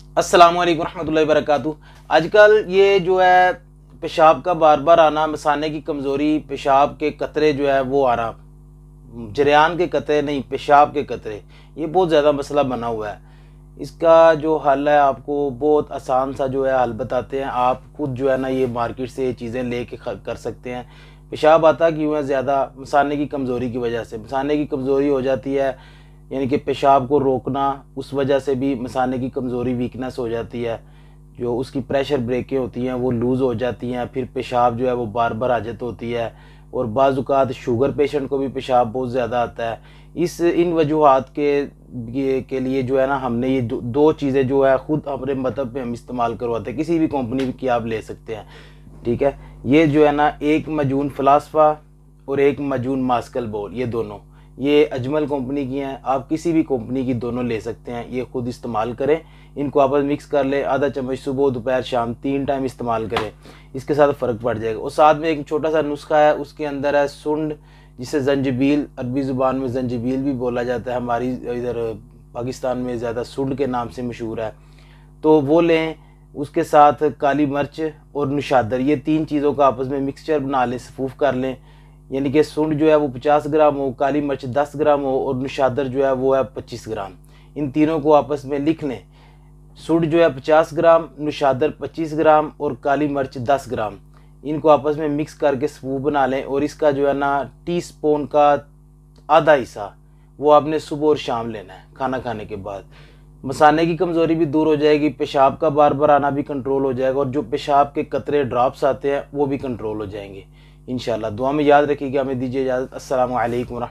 अस्सलाम वालेकुम रहमतुल्लाहि वबरकातुहू। आजकल ये जो है पेशाब का बार बार आना, मसाने की कमज़ोरी, पेशाब के कतरे जो है वो आना, जरियान के कतरे नहीं पेशाब के कतरे, ये बहुत ज़्यादा मसला बना हुआ है। इसका जो हल है आपको बहुत आसान सा जो है हल बताते हैं। आप खुद जो है ना ये मार्केट से ये चीज़ें ले कर सकते हैं। पेशाब आता क्यों है ज़्यादा? मसाने की कमज़ोरी की वजह से। मसाने की कमज़ोरी हो जाती है, यानी कि पेशाब को रोकना, उस वजह से भी मसाने की कमज़ोरी वीकनेस हो जाती है। जो उसकी प्रेशर ब्रेकें होती हैं वो लूज़ हो जाती हैं, फिर पेशाब जो है वो बार बार हाजत होती है। और बाज़ औक़ात शुगर पेशेंट को भी पेशाब बहुत ज़्यादा आता है। इन वजूहात के लिए जो है ना हमने ये दो चीज़ें जो है ख़ुद अपने मतलब में हम इस्तेमाल करवाते हैं। किसी भी कंपनी की आप ले सकते हैं, ठीक है। ये जो है ना एक मजून फ़लास्फ़ा और एक मजून मास्कल बोल, ये दोनों ये अजमल कंपनी की हैं। आप किसी भी कंपनी की दोनों ले सकते हैं, ये खुद इस्तेमाल करें। इनको आपस मिक्स कर लें, आधा चम्मच सुबह दोपहर शाम 3 टाइम इस्तेमाल करें, इसके साथ फ़र्क पड़ जाएगा। और साथ में एक छोटा सा नुस्खा है, उसके अंदर है सुंड, जिसे जंजीबील, अरबी ज़ुबान में जंजीबील भी बोला जाता है, हमारी इधर पाकिस्तान में ज़्यादा सुंड के नाम से मशहूर है, तो वो लें। उसके साथ काली मिर्च और नुशादर, ये 3 चीज़ों का आपस में मिक्सचर बना लें, सफूफ कर लें। यानी कि सुंड जो है वो 50 ग्राम हो, काली मिर्च 10 ग्राम हो और नुशादर जो है वो है 25 ग्राम। इन तीनों को आपस में लिख लें। सुंड जो है 50 ग्राम, नुशादर 25 ग्राम और काली मिर्च 10 ग्राम। इनको आपस में मिक्स करके सफूफ बना लें। और इसका जो है ना टीस्पून का आधा हिस्सा वो आपने सुबह और शाम लेना है खाना खाने के बाद। मसाने की कमज़ोरी भी दूर हो जाएगी, पेशाब का बार बार आना भी कंट्रोल हो जाएगा और जो पेशाब के कतरे ड्रॉप्स आते हैं वो भी कंट्रोल हो जाएंगे इंशाल्लाह। दुआ में याद रखिएगा। हमें दीजिए इजाज़त। अस्सलामु अलैकुम।